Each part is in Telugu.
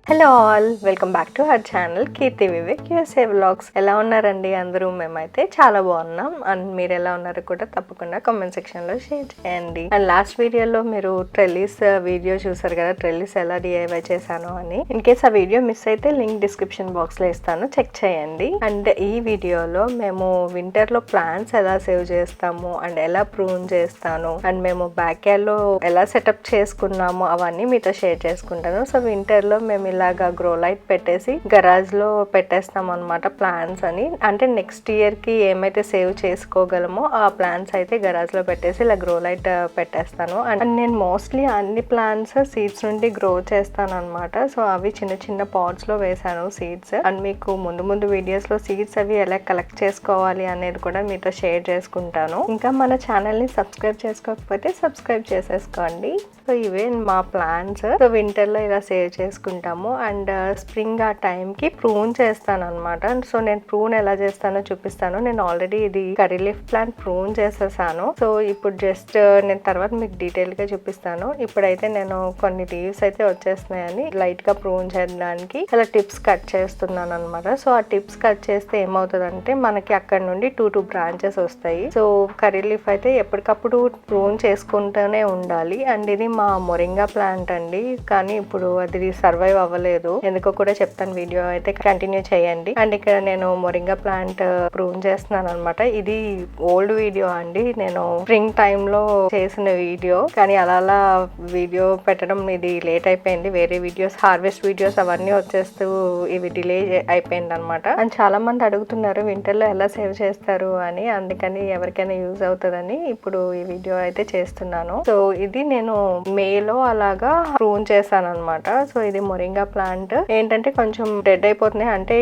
Hello all, welcome back to our channel Keerthi Vivek USA vlogs. ఎలా ఉన్నారండి అందరూ? మేమైతే చాలా బాగున్నాం. అండ్ మీరు ఎలా ఉన్నారో కూడా తప్పకుండా కామెంట్ సెక్షన్ లో షేర్ చేయండి. అండ్ లాస్ట్ వీడియోలో మీరు ట్రెల్లీస్ వీడియో చూసారు కదా, ట్రెల్లీస్ ఎలా డిఐవై చేశాను అని. ఇన్ కేస్ ఆ వీడియో మిస్ అయితే లింక్ డిస్క్రిప్షన్ బాక్స్ లో ఇస్తాను, చెక్ చేయండి. అండ్ ఈ వీడియోలో మేము వింటర్ లో ప్లాంట్స్ ఎలా సేవ్ చేస్తాము అండ్ ఎలా ప్రూన్ చేస్తాను అండ్ మేము బ్యాక్ యార్డ్ లో ఎలా సెటప్ చేసుకున్నాము అవన్నీ మీతో షేర్ చేసుకుంటాను. సో వింటర్ లో మేము ఇలాగా గ్రో లైట్ పెట్టేసి గరాజ్ లో పెట్టేస్తాం అనమాట ప్లాంట్స్ అని. అంటే నెక్స్ట్ ఇయర్ కి ఏమైతే సేవ్ చేసుకోగలమో ఆ ప్లాంట్స్ అయితే గరాజ్ లో పెట్టేసి ఇలా గ్రో లైట్ పెట్టేస్తాను. అండ్ నేను మోస్ట్లీ అన్ని ప్లాంట్స్ సీడ్స్ నుండి గ్రో చేస్తాను అనమాట. సో అవి చిన్న చిన్న పాట్స్ లో వేసాను సీడ్స్. అండ్ మీకు ముందు వీడియోస్ లో సీడ్స్ అవి ఎలా కలెక్ట్ చేసుకోవాలి అనేది కూడా మీతో షేర్ చేసుకుంటాను. ఇంకా మన ఛానల్ ని సబ్స్క్రైబ్ చేసుకోకపోతే సబ్స్క్రైబ్ చేసేసుకోండి. సో ఇవే మా ప్లాంట్స్. సో వింటర్ లో ఇలా సేవ్ చేసుకుంటాము. అండ్ స్ప్రింగ్ ఆ టైం కి ప్రూన్ చేస్తాను అనమాట. సో నేను ప్రూన్ ఎలా చేస్తానో చూపిస్తాను. నేను ఆల్రెడీ ఇది కర్రీ లీఫ్ ప్లాంట్ ప్రూన్ చేసేసాను. సో ఇప్పుడు జస్ట్ నేను తర్వాత మీకు డీటెయిల్ గా చూపిస్తాను. ఇప్పుడైతే నేను కొన్ని లీవ్స్ అయితే వచ్చేస్తున్నాయని లైట్ గా ప్రూన్ చేయడానికి అలా టిప్స్ కట్ చేస్తున్నాను అనమాట. సో ఆ టిప్స్ కట్ చేస్తే ఏమవుతుందంటే మనకి అక్కడ నుండి టూ బ్రాంచెస్ వస్తాయి. సో కర్రీ లీఫ్ అయితే ఎప్పటికప్పుడు ప్రూన్ చేసుకుంటూనే ఉండాలి. అండ్ ఇది మా మొరింగా ప్లాంట్ అండి, కానీ ఇప్పుడు అది సర్వైవ్ అవ్వలేదు, ఎందుకో కూడా చెప్తాను. వీడియో అయితే కంటిన్యూ చేయండి. అండ్ ఇక్కడ నేను మొరింగా ప్లాంట్ ప్రూన్ చేస్తున్నాను అనమాట. ఇది ఓల్డ్ వీడియో అండి, నేను స్ప్రింగ్ టైమ్ లో చేసిన వీడియో, కానీ అలా వీడియో పెట్టడం ఇది లేట్ అయిపోయింది. వేరే వీడియోస్, హార్వెస్ట్ వీడియోస్ అవన్నీ వచ్చేస్తూ ఇవి డిలే అయిపోయింది అనమాట. అండ్ చాలా మంది అడుగుతున్నారు వింటర్ లో ఎలా సేవ్ చేస్తారు అని, అందుకని ఎవరికైనా యూజ్ అవుతుందని ఇప్పుడు ఈ వీడియో అయితే చేస్తున్నాను. సో ఇది నేను మేలో అలాగా ప్రూన్ చేశాను అనమాట. సో ఇది మొరింగా ప్లాంట్ ఏంటంటే కొంచెం డెడ్ అయిపోతున్నాయి, అంటే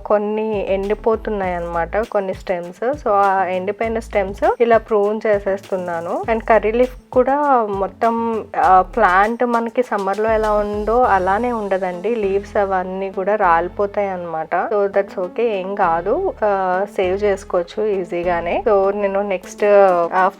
కొన్ని ఎండిపోతున్నాయి అనమాట కొన్ని స్టెమ్స్. సో ఆ ఎండిపోయిన స్టెమ్స్ ఇలా ప్రూన్ చేసేస్తున్నాను. అండ్ కర్రీ లీఫ్ కూడా మొత్తం ప్లాంట్ మనకి సమ్మర్ లో ఎలా ఉందో అలానే ఉండదండి, లీవ్స్ అవన్నీ కూడా రాలిపోతాయి అనమాట. సో దట్స్ ఓకే, ఏం కాదు, సేవ్ చేసుకోవచ్చు ఈజీగానే. సో నేను నెక్స్ట్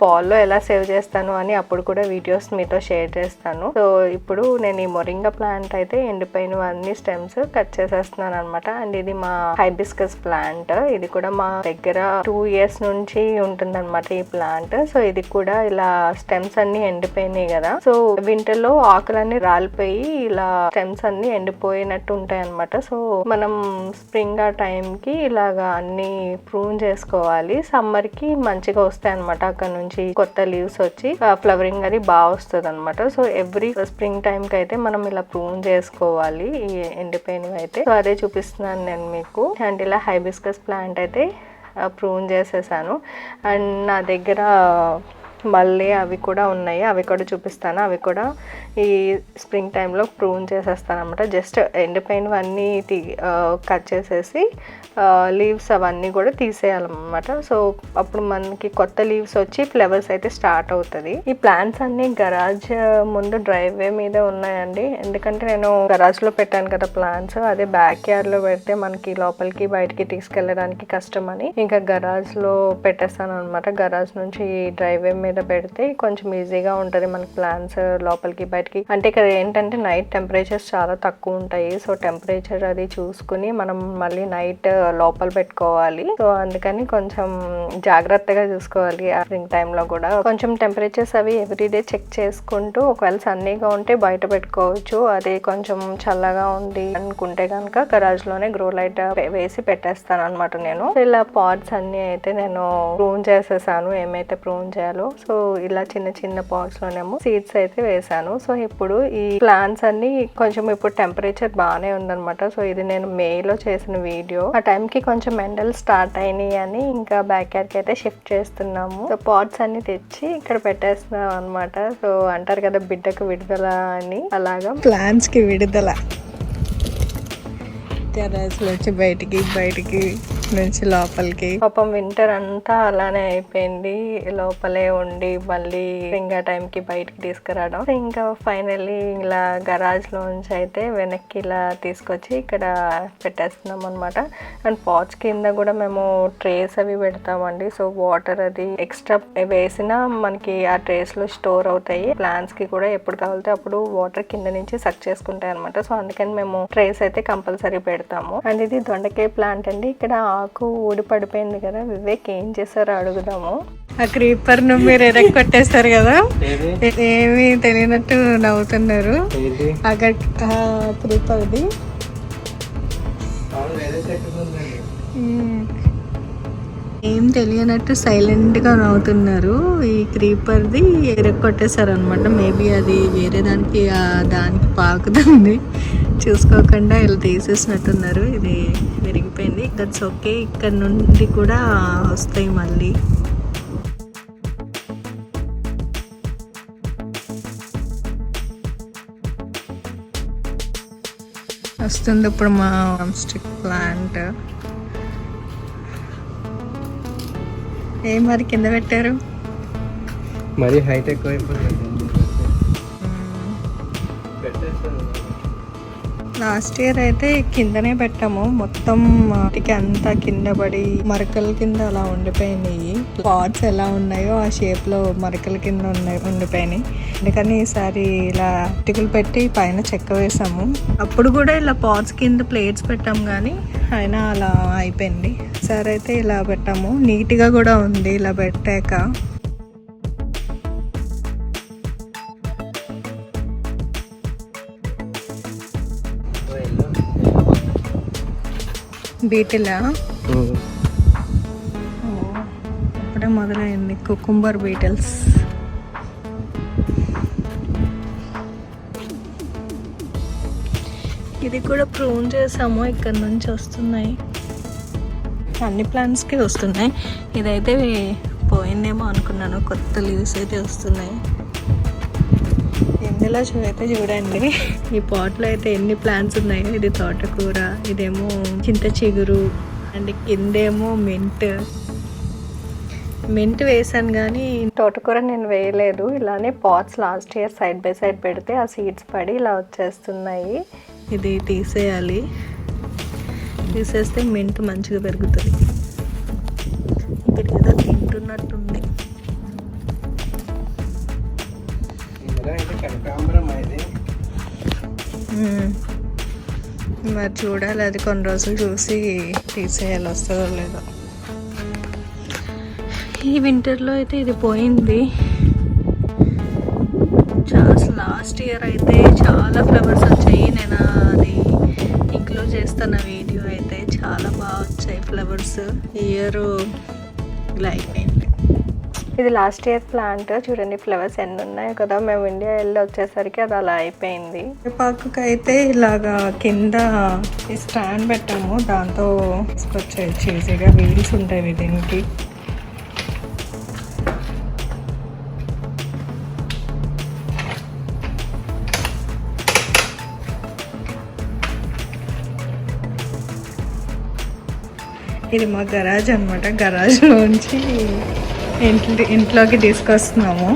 ఫాల్ లో ఎలా సేవ్ చేస్తాను అని అప్పుడు కూడా వీడియోస్ మీతో షేర్ చేస్తాను. సో ఇప్పుడు నేను ఈ మొరింగా ప్లాంట్ అయితే ఎండిపోయినవన్నీ స్టెమ్స్ కట్ చేసేస్తున్నాను అనమాట. అండ్ ఇది మా హైబిస్కస్ ప్లాంట్, ఇది కూడా మా దగ్గర 2 years నుంచి ఉంటుంది అనమాట ఈ ప్లాంట్. సో ఇది కూడా ఇలా స్టెమ్స్ అన్ని ఎండిపోయినాయి కదా, సో వింటర్ లో ఆకులన్నీ రాలిపోయి ఇలా స్టెమ్స్ అన్ని ఎండిపోయినట్టు ఉంటాయి అనమాట. సో మనం స్ప్రింగ్ ఆ టైం కి ఇలాగా అన్ని ప్రూన్ చేసుకోవాలి. సమ్మర్ కి మంచిగా వస్తాయి అనమాట, అక్కడ నుంచి కొత్త లీవ్స్ వచ్చి ఫ్లవరింగ్ అది బాగా వస్తుంది అనమాట. సో ఎవ్రీ స్ప్రింగ్ టైం కి అయితే మనం ఇలా ప్రూన్ చేసుకోవాలి ఈ ఎండిపోయినవి అయితే. సో అదే చూపిస్తున్నాను నేను మీకు. అండ్ ఇలా హైబిస్కస్ ప్లాంట్ అయితే ప్రూన్ చేసేసాను. అండ్ నా దగ్గర మళ్ళీ అవి కూడా ఉన్నాయి, అవి కూడా చూపిస్తాను. అవి కూడా ఈ స్ప్రింగ్ టైంలో ప్రూన్ చేసేస్తాను అనమాట. జస్ట్ ఎండిపోయినవన్నీ కట్ చేసేసి లీవ్స్ అవన్నీ కూడా తీసేయాలన్నమాట. సో అప్పుడు మనకి కొత్త లీవ్స్ వచ్చి ఫ్లవర్స్ అయితే స్టార్ట్ అవుతుంది. ఈ ప్లాంట్స్ అన్ని గరాజ్ ముందు డ్రైవే మీద ఉన్నాయండి, ఎందుకంటే నేను గరాజ్ లో పెట్టాను కదా ప్లాంట్స్, అదే బ్యాక్ యార్డ్ లో పెడితే మనకి లోపలికి బయటికి తీసుకెళ్ళడానికి కష్టం అని ఇంకా గరాజ్ లో పెట్టేస్తాను అనమాట. గరాజ్ నుంచి డ్రైవే మీద పెడితే కొంచెం ఈజీగా ఉంటది మనకి ప్లాంట్స్ లోపలికి బయటికి. అంటే ఇక్కడ ఏంటంటే నైట్ టెంపరేచర్స్ చాలా తక్కువ ఉంటాయి. సో టెంపరేచర్ అది చూసుకుని మనం మళ్ళీ నైట్ లోపల పెట్టుకోవాలి. సో అందుకని కొంచెం జాగ్రత్తగా చూసుకోవాలి. ఆ స్ప్రింగ్ టైమ్ లో కూడా కొంచెం టెంపరేచర్స్ అవి ఎవ్రీడే చెక్ చేసుకుంటూ, ఒకవేళ సన్నీగా ఉంటే బయట పెట్టుకోవచ్చు, అదే కొంచెం చల్లగా ఉంది అనుకుంటే కనుక గరాజ్ లోనే గ్రో లైట్ వేసి పెట్టేస్తాను అనమాట నేను. ఇలా పాట్స్ అన్ని అయితే నేను ప్రూన్ చేసేసాను, ఏమైతే ప్రూన్ చేయాలో. సో ఇలా చిన్న చిన్న పాట్స్ లోనేమో సీడ్స్ అయితే వేసాను. సో ఇప్పుడు ఈ ప్లాంట్స్ అన్ని కొంచెం ఇప్పుడు టెంపరేచర్ బాగానే ఉందన్నమాట. సో ఇది నేను మేలో చేసిన వీడియో. ఆ టైం కి కొంచెం ఎండలు స్టార్ట్ అయినాయి అని ఇంకా బ్యాక్ యార్డ్ కి అయితే షిఫ్ట్ చేస్తున్నాము. సో పాట్స్ అన్ని తెచ్చి ఇక్కడ పెట్టేస్తున్నాం అనమాట. సో అంటారు కదా బిడ్డకు విడుదల అని, అలాగా ప్లాంట్స్ కి విడుదల. టెర్రస్ లో వచ్చి బయటికి నుంచి లోపలికి. పాపం వింటర్ అంతా అలానే అయిపోయింది, లోపలే ఉండి మళ్ళీ ఇంకా టైంకి బయటికి తీసుకురావడం. ఇంకా ఫైనల్లీ ఇలా గరాజ్ లోంచి అయితే వెనక్కి ఇలా తీసుకొచ్చి ఇక్కడ పెట్టేస్తున్నాం అనమాట. అండ్ పాట్స్ కింద కూడా మేము ట్రేస్ అవి పెడతామండి. సో వాటర్ అది ఎక్స్ట్రా వేసినా మనకి ఆ ట్రేస్ లో స్టోర్ అవుతాయి. ప్లాంట్స్ కి కూడా ఎప్పుడు కావాలితే అప్పుడు వాటర్ కింద నుంచి సక్ చేసుకుంటాయి అనమాట. సో అందుకని మేము ట్రేస్ అయితే కంపల్సరీ పెడతాము. అండ్ ఇది దొండకాయ ప్లాంట్ అండి. ఇక్కడ ఆకు ఊడి పడిపోయింది కదా, వివేక్ ఏం చేస్తారో అడుగుదాము. ఆ క్రీపర్ ను మీరు ఎరగొట్టేస్తారు కదా, ఏమి తెలియనట్టు నవ్వుతున్నారు. అక్కడ క్రీపర్ది ఏం తెలియనట్టు సైలెంట్ గా నవ్వుతున్నారు. ఈ క్రీపర్ది ఎరగొట్టేశారు అనమాట. మేబీ అది వేరే దానికి పాకుతుంది, చూసుకోకుండా ఇలా తీసేసినట్టున్నారు. ఇది విరిగిపోయింది. దట్స్ ఓకే, ఇక్కడ నుండి కూడా వస్తాయి మళ్ళీ. వస్తుంది ఇప్పుడు మా స్టిక్ ప్లాంట్. ఏం మరి కింద పెట్టారు, మరి హైట్ ఎక్కువ లాస్ట్ ఇయర్ అయితే కిందనే పెట్టాము. మొత్తం వాటికి అంతా కింద పడి మరకల కింద అలా ఉండిపోయినాయి. పాట్స్ ఎలా ఉన్నాయో ఆ షేప్ లో మరకల కింద ఉండిపోయినాయి. అందుకని ఈసారి ఇలా అటికలు పెట్టి పైన చెక్క వేసాము. అప్పుడు కూడా ఇలా పాట్స్ కింద ప్లేట్స్ పెట్టాం కానీ అయినా అలా అయిపోయింది. ఈసారి అయితే ఇలా పెట్టాము. నీట్ గా కూడా ఉంది ఇలా పెట్టాక. బీటిలా అప్పుడే మొదలైంది కుకుంబర్ బీటిల్స్. ఇది కూడా ప్రూన్ చేసాము, ఇక్కడ నుంచి వస్తున్నాయి. అన్ని ప్లాంట్స్కి వస్తున్నాయి. ఇదైతే పోయిందేమో అనుకున్నాను, కొత్త లీవ్స్ అయితే వస్తున్నాయి. ఇందులో అయితే చూడండి, ఈ పాట్లో అయితే ఎన్ని ప్లాంట్స్ ఉన్నాయో. ఇది తోటకూర, ఇదేమో చింత చిగురు, అండ్ కిందేమో మింట్ వేసాను కానీ తోటకూర నేను వేయలేదు. ఇలానే pots last year side by side పెడితే ఆ సీడ్స్ పడి ఇలా వచ్చేస్తున్నాయి. ఇది తీసేయాలి, తీసేస్తే మింట్ మంచిగా పెరుగుతుంది. ఇక్కడ ఏదో తింటున్నట్టుంది. మరి చూడాలి, అది కొన్ని రోజులు చూసి తీసేయాలి, వస్తుందో లేదో. ఈ వింటర్లో అయితే ఇది పోయింది. లాస్ట్ ఇయర్ అయితే చాలా ఫ్లవర్స్ వచ్చాయి. నేను అది ఇంక్లూడ్ చేస్తాను వీడియో అయితే. చాలా బాగా వచ్చాయి ఫ్లవర్స్. ఈ ఇయర్ ఇలా అయిపోయింది. ఇది లాస్ట్ ఇయర్ ప్లాంట్ చూడండి, ఫ్లవర్స్ ఎన్ని ఉన్నాయో కదా. మేము ఇండియా వెళ్ళి వచ్చేసరికి అది అలా అయిపోయింది. పాకుకి అయితే ఇలాగా కింద ఈ స్టాండ్ పెట్టాము, దాంతో తీసుకొచ్చాయి ఈజీగా. వీల్స్ ఉంటాయి దీనికి. ఇది మా గరాజ్ అనమాట. గరాజ్లోంచి ఇంట్లోకి తీసుకొస్తున్నాము.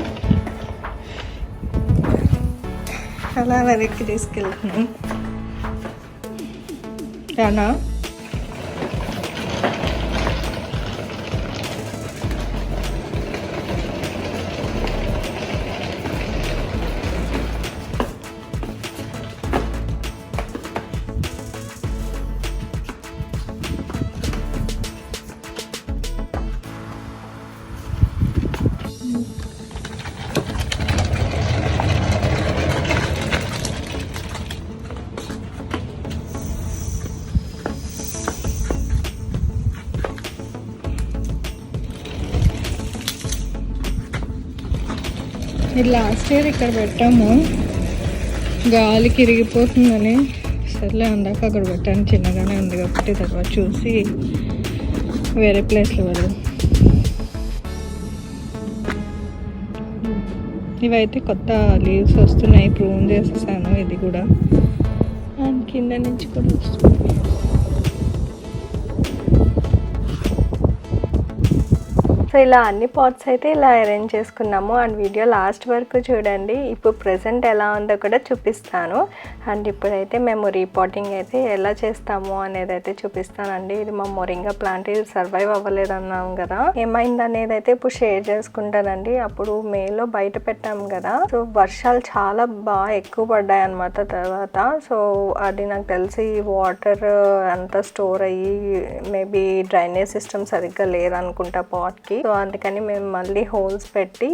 అలా వెనక్కి తీసుకెళ్తున్నాం. రానా ఇది లాస్ట్ ఇయర్ ఇక్కడ పెట్టాము, గాలికి ఇరిగిపోతుందని. సర్లే అందాక అక్కడ పెట్టాను, చిన్నగానే ఉంది కాబట్టి. తర్వాత చూసి వేరే ప్లేస్లో వెళ్దాం. ఇవైతే కొత్త లీవ్స్ వస్తున్నాయి, ప్రూన్ చేసేసాను. ఇది కూడా అండ్ కింద నుంచి కూడా వస్తుంది. ఇలా అన్ని పాట్స్ అయితే ఇలా అరేంజ్ చేసుకున్నాము. అండ్ వీడియో లాస్ట్ వరకు చూడండి. ఇప్పుడు ప్రెసెంట్ ఎలా ఉందో కూడా చూపిస్తాను. అండ్ ఇప్పుడైతే మేము రీపాటింగ్ అయితే ఎలా చేస్తాము అనేది అయితే చూపిస్తానండి. ఇది మా మొరింగా ప్లాంట్, ఇది సర్వైవ్ అవ్వలేదు అన్నాం కదా, ఏమైంది అనేది అయితే ఇప్పుడు షేర్ చేసుకుంటానండి. అప్పుడు మేలో బయట పెట్టాము కదా, సో వర్షాలు చాలా బాగా ఎక్కువ పడ్డాయి అనమాట తర్వాత. సో అది నాకు తెలిసి వాటర్ అంతా స్టోర్ అయ్యి మేబీ డ్రైనేజ్ సిస్టమ్ సరిగ్గా లేదనుకుంటా పాట్కి. సో అందుకని మేము మళ్ళీ హోల్స్ పెట్టి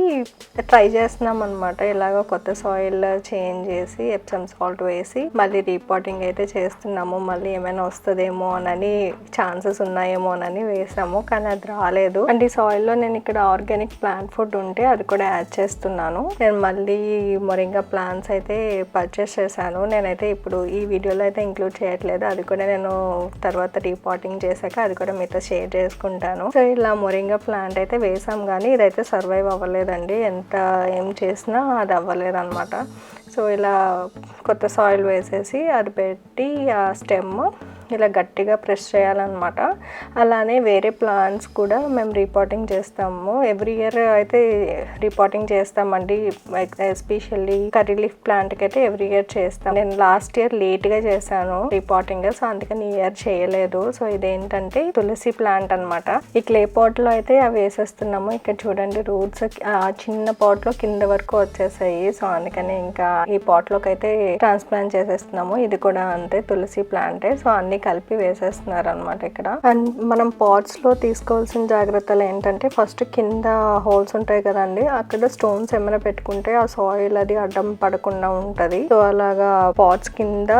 ట్రై చేస్తున్నాం అనమాట. ఇలాగ కొత్త సాయిల్ చేంజ్ చేసి ఎప్సమ్ సాల్ట్ వేసి మళ్ళీ రీపాటింగ్ అయితే చేస్తున్నాము. మళ్ళీ ఏమైనా వస్తుందేమో అని, ఛాన్సెస్ ఉన్నాయేమో అని వేసాము, కానీ అది రాలేదు. అండ్ ఈ సాయిల్లో నేను ఇక్కడ ఆర్గానిక్ ప్లాంట్ ఫుడ్ ఉంటే అది కూడా యాడ్ చేస్తున్నాను. నేను మళ్ళీ మొరింగా ప్లాంట్స్ అయితే పర్చేస్ చేశాను. నేనైతే ఇప్పుడు ఈ వీడియోలో అయితే ఇంక్లూడ్ చేయట్లేదు, అది కూడా నేను తర్వాత రీపాటింగ్ చేశాక అది కూడా మీతో షేర్ చేసుకుంటాను. సో ఇలా మొరింగా ప్లాంట్ అయితే వేసాం, కానీ ఇదైతే సర్వైవ్ అవ్వలేదండి. ఎంత ఏం చేసినా అది అవ్వలేదు అనమాట. సో ఇలా కొత్త సాయిల్ వేసేసి అది పెట్టి ఆ స్టెమ్ ఇలా గట్టిగా ప్రెస్ చేయాలన్నమాట. అలానే వేరే ప్లాంట్స్ కూడా మేము రీపాటింగ్ చేస్తాము. ఎవ్రీ ఇయర్ అయితే రీపాటింగ్ చేస్తామండి. ఎస్పెషల్లీ కర్రీ లీఫ్ ప్లాంట్కి అయితే ఎవ్రీ ఇయర్ చేస్తాం. నేను లాస్ట్ ఇయర్ లేట్గా చేశాను రీపాటింగ్, సో అందుకని ఈ ఇయర్ చేయలేదు. సో ఇదేంటంటే తులసి ప్లాంట్ అనమాట. ఈ క్లే పాట్లో అయితే అవి వేసేస్తున్నాము. ఇక్కడ చూడండి రూట్స్ ఆ చిన్న పాట్లో కింద వరకు వచ్చేసాయి. సో అందుకని ఇంకా ఈ పాట్లోకి అయితే ట్రాన్స్ప్లాంట్ చేసేస్తున్నాము. ఇది కూడా అంతే, తులసి ప్లాంటే. సో అన్ని కలిపి వేసేస్తున్నారు అనమాట ఇక్కడ. అండ్ మనం పాట్స్ లో తీసుకోవాల్సిన జాగ్రత్తలు ఏంటంటే, ఫస్ట్ కింద హోల్స్ ఉంటాయి కదండి, అక్కడ స్టోన్స్ ఏమైనా పెట్టుకుంటే ఆ సాయిల్ అది అడ్డం పడకుండా ఉంటది. సో అలాగా పాట్స్ కింద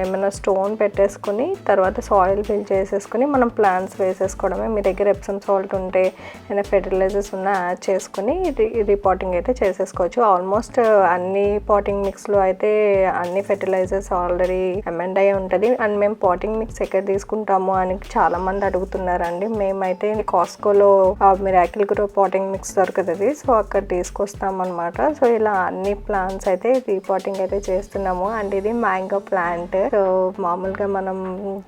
ఏమైనా స్టోన్ పెట్టేసుకుని తర్వాత సాయిల్ ఫిల్ చేసేసుకుని మనం ప్లాంట్స్ వేసేసుకోవడమే. మీ దగ్గర ఎప్సమ్ సాల్ట్ ఉంటే ఏమైనా ఫెర్టిలైజర్స్ ఉన్నా యాడ్ చేసుకుని రీపాటింగ్ అయితే చేసేసుకోవచ్చు. ఆల్మోస్ట్ అన్ని పాటింగ్ మిక్స్ లో అయితే అన్ని ఫెర్టిలైజర్స్ ఆల్రెడీ అమెండ్ అయ్యి ఉంటది. అండ్ మేము పాటింగ్ మిక్స్ ఎక్కడ తీసుకుంటాము అని చాలా మంది అడుగుతున్నారండి. మేమైతే కాస్కోలో మిరాకిల్ గ్రో పాటింగ్ మిక్స్ దొరుకుతుంది, సో అక్కడ తీసుకొస్తాం అనమాట. సో ఇలా అన్ని ప్లాంట్స్ అయితే రీపాటింగ్ అయితే చేస్తున్నాము. అండ్ ఇది మ్యాంగో ప్లాంట్. సో మామూలుగా మనం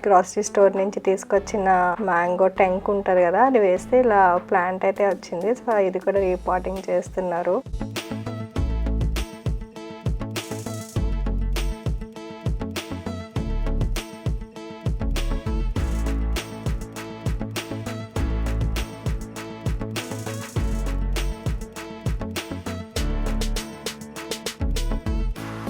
గ్రాసరీ స్టోర్ నుంచి తీసుకొచ్చిన మ్యాంగో టెంక్ ఉంటుంది కదా, అది వేస్తే ఇలా ప్లాంట్ అయితే వచ్చింది. సో ఇది కూడా రీపాటింగ్ చేస్తున్నారు.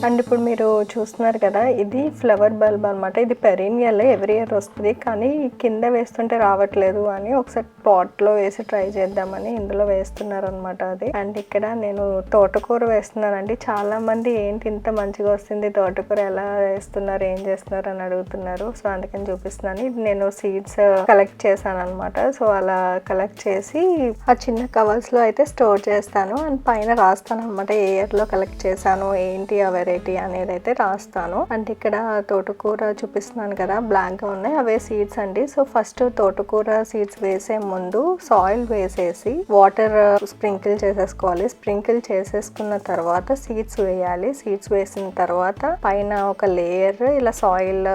అండ్ ఇప్పుడు మీరు చూస్తున్నారు కదా, ఇది ఫ్లవర్ బల్బ్ అనమాట. ఇది పెరీనియల్, ఎవ్రీ ఇయర్ వస్తుంది, కానీ కింద వేస్తుంటే రావట్లేదు అని ఒకసారి పాట్లో వేసి ట్రై చేద్దామని ఇందులో వేస్తున్నారు అనమాట అది. అండ్ ఇక్కడ నేను తోటకూర వేస్తున్నానండి. చాలా మంది ఏంటి ఇంత మంచిగా వస్తుంది తోటకూర, ఎలా వేస్తున్నారు, ఏం చేస్తున్నారు అని అడుగుతున్నారు. సో అందుకని చూపిస్తున్నాను. ఇది నేను సీడ్స్ కలెక్ట్ చేశాను అనమాట. సో అలా కలెక్ట్ చేసి ఆ చిన్న కవర్స్ లో అయితే స్టోర్ చేస్తాను. అండ్ పైన రాస్తాను అనమాట ఏ ఇయర్ లో కలెక్ట్ చేశాను, ఏంటి ఆ వెరైటీ అనేది అయితే రాస్తాను. అంటే ఇక్కడ తోటకూర చూపిస్తున్నాను కదా, బ్లాక్ గా ఉన్నాయి, అవే సీడ్స్ అండి. సో ఫస్ట్ తోటకూర సీడ్స్ వేసే ముందు సాయిల్ వేసేసి వాటర్ స్ప్రింకిల్ చేసేసుకోవాలి. స్ప్రింకిల్ చేసేసుకున్న తర్వాత సీడ్స్ వేయాలి. సీడ్స్ వేసిన తర్వాత పైన ఒక లేయర్ ఇలా సాయిల్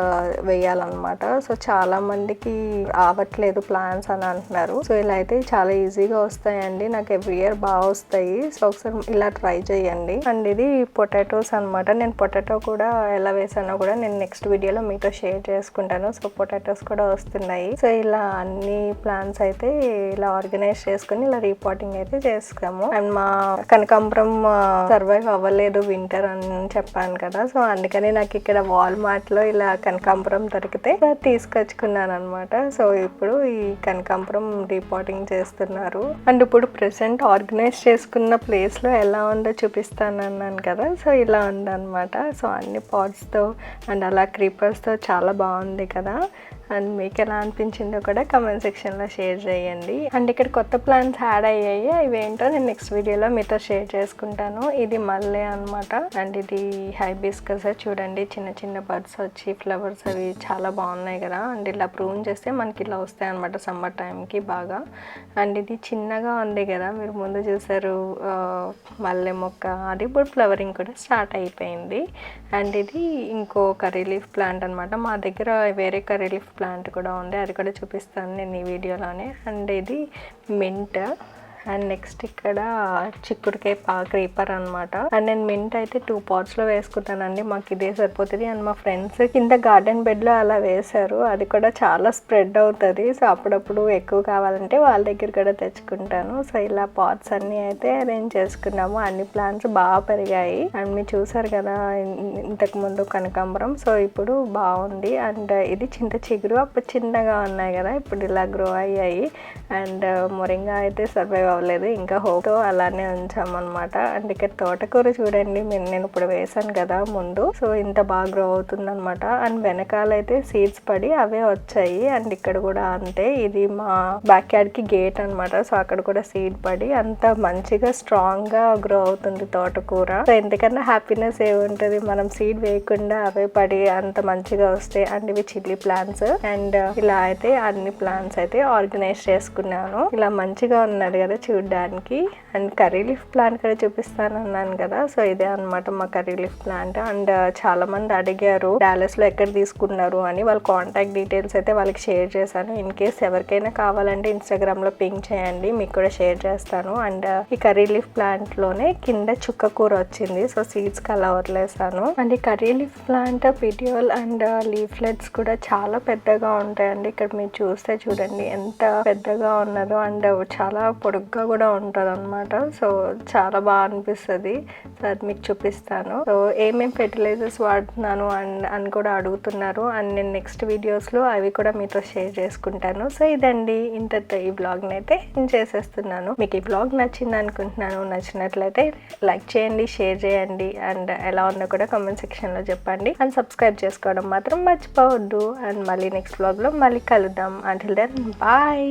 వేయాలన్నమాట. సో చాలా మందికి రావట్లేదు ప్లాంట్స్ అని అంటున్నారు. సో ఇలా అయితే చాలా ఈజీగా వస్తాయండి. నాకు ఎవ్రీ ఇయర్ బాగా వస్తాయి. సో ఒకసారి ఇలా ట్రై చేయండి. అండ్ ఇది పొటాటోస్ అనమాట. నేను పొటాటో కూడా ఎలా వేసానో కూడా నేను నెక్స్ట్ వీడియోలో మీతో షేర్ చేసుకుంటాను. సో పొటాటోస్ కూడా వస్తున్నాయి. సో ఇలా అన్ని ప్లాంట్స్ అయితే ఇలా ఆర్గనైజ్ చేసుకుని ఇలా రీపాటింగ్ అయితే చేస్తాము. అండ్ మా కనకాంబరం సర్వైవ్ అవ్వలేదు వింటర్ అని చెప్పాను కదా, సో అందుకని నాకు ఇక్కడ వాల్మార్ట్ లో ఇలా కనకాంబరం దొరికితే తీసుకొచ్చుకున్నాను అనమాట. సో ఇప్పుడు ఈ కనకాంబరం రీపాటింగ్ చేస్తున్నారు. అండ్ ఇప్పుడు ప్రెసెంట్ ఆర్గనైజ్ చేసుకున్న ప్లేస్ లో ఎలా ఉందో చూపిస్తాను అన్నాను కదా, సో ఇలా ఉందన్నమాట. సో అన్ని పాట్స్ తో అండ్ అలా క్రీపర్స్ తో చాలా బాగుంది కదా. అండ్ మీకు ఎలా అనిపించిందో కూడా కమెంట్ సెక్షన్లో షేర్ చేయండి. అండ్ ఇక్కడ కొత్త ప్లాంట్స్ యాడ్ అయ్యాయి, అవి ఏంటో నేను నెక్స్ట్ వీడియోలో మీతో షేర్ చేసుకుంటాను. ఇది మల్లె అనమాట. అండ్ ఇది హైబిస్కస్. చూడండి చిన్న చిన్న బర్డ్స్ వచ్చి ఫ్లవర్స్ అవి చాలా బాగున్నాయి కదా. అండ్ ఇలా ప్రూన్ చేస్తే మనకి ఇలా వస్తాయి అనమాట సమ్మర్ టైంకి బాగా. అండ్ ఇది చిన్నగా ఉంది కదా, మీరు ముందు చూసారు మల్లె మొక్క, అది ఇప్పుడు ఫ్లవరింగ్ కూడా స్టార్ట్ అయిపోయింది. అండ్ ఇది ఇంకో కర్రీ లీఫ్ ప్లాంట్ అనమాట. మా దగ్గర వేరే కర్రీ లీఫ్ ప్లాంట్ కూడా ఉంది, అది కూడా చూపిస్తాను నేను ఈ వీడియోలోనే. అండ్ ఇది మింట్. అండ్ నెక్స్ట్ ఇక్కడ చిక్కుడుకాయ క్రీపర్ అనమాట. అండ్ నేను మింట్ అయితే 2 pots లో వేసుకుంటానండి, మాకు ఇదే సరిపోతుంది. అండ్ మా ఫ్రెండ్స్ కింద గార్డెన్ బెడ్ లో అలా వేశారు, అది కూడా చాలా స్ప్రెడ్ అవుతుంది. సో అప్పుడప్పుడు ఎక్కువ కావాలంటే వాళ్ళ దగ్గర కూడా తెచ్చుకుంటాను. సో ఇలా పాట్స్ అన్ని అయితే అరేంజ్ చేసుకున్నాము. అన్ని ప్లాంట్స్ బాగా పెరిగాయి. అండ్ మీరు చూసారు కదా ఇంతకు ముందు కనకాంబరం, సో ఇప్పుడు బాగుంది. అండ్ ఇది చింత చిగురు అప్పుడు చిన్నగా ఉన్నాయి కదా, ఇప్పుడు ఇలా గ్రో అయ్యాయి. అండ్ మొరింగా అయితే సర్వైవ్ అవ్వలేదు, ఇంకా హోప్తో అలానే ఉంచామన్నమాట. అండ్ ఇక్కడ తోటకూర చూడండి, నేను ఇప్పుడు వేసాను కదా ముందు, సో ఇంత బాగా గ్రో అవుతుంది అనమాట. అండ్ వెనకాల అయితే సీడ్స్ పడి అవే వచ్చాయి. అండ్ ఇక్కడ కూడా అంతే, ఇది మా బ్యాక్ యార్డ్ కి గేట్ అనమాట. సో అక్కడ కూడా సీడ్ పడి అంత మంచిగా స్ట్రాంగ్ గా గ్రో అవుతుంది తోటకూర. సో ఎందుకన్నా హ్యాపీనెస్ ఏముంటది, మనం సీడ్ వేయకుండా అవే పడి అంత మంచిగా వస్తాయి. అండ్ ఇవి చిల్లీ ప్లాంట్స్. అండ్ ఇలా అయితే అన్ని ప్లాంట్స్ అయితే ఆర్గనైజ్ చేసుకున్నాను. ఇలా మంచిగా ఉన్నది కదా చూడడానికి. అండ్ కర్రీ లీఫ్ ప్లాంట్ కూడా చూపిస్తాను అన్నాను కదా, సో ఇదే అనమాట మా కర్రీ లీఫ్ ప్లాంట్. అండ్ చాలా మంది అడిగారు డాలస్ లో ఎక్కడ తీసుకున్నారు అని, వాళ్ళ కాంటాక్ట్ డీటెయిల్స్ అయితే వాళ్ళకి షేర్ చేశాను. ఇన్ కేస్ ఎవరికైనా కావాలంటే ఇన్స్టాగ్రామ్ లో పింక్ చేయండి, మీకు కూడా షేర్ చేస్తాను. అండ్ ఈ కర్రీ లీఫ్ ప్లాంట్ లోనే కింద చుక్క కూర వచ్చింది, సో సీడ్స్ కి అలా వదిలేసాను. అండ్ ఈ curry leaf plant petiole and leaflets కూడా చాలా పెద్దగా ఉంటాయండి. ఇక్కడ మీరు చూస్తే చూడండి ఎంత పెద్దగా ఉన్నదో. అండ్ చాలా పొడుగ్గా కూడా ఉంటది అనమాట. సో చాలా బాగా అనిపిస్తుంది. సో అది మీకు చూపిస్తాను. సో ఏమేమి ఫెర్టిలైజర్స్ వాడుతున్నాను అని కూడా అడుగుతున్నారు. అండ్ నేను నెక్స్ట్ వీడియోస్ లో అవి కూడా మీతో షేర్ చేసుకుంటాను. సో ఇదండి, ఇంతతో ఈ బ్లాగ్ ని అయితే నేను చేసేస్తున్నాను. మీకు ఈ బ్లాగ్ నచ్చింది అనుకుంటున్నాను. నచ్చినట్లయితే లైక్ చేయండి, షేర్ చేయండి. అండ్ ఎలా ఉందో కూడా కామెంట్ సెక్షన్ లో చెప్పండి. అండ్ సబ్స్క్రైబ్ చేసుకోవడం మాత్రం మర్చిపోవద్దు. అండ్ మళ్ళీ నెక్స్ట్ బ్లాగ్ లో మళ్ళీ కలుద్దాం. Until then bye.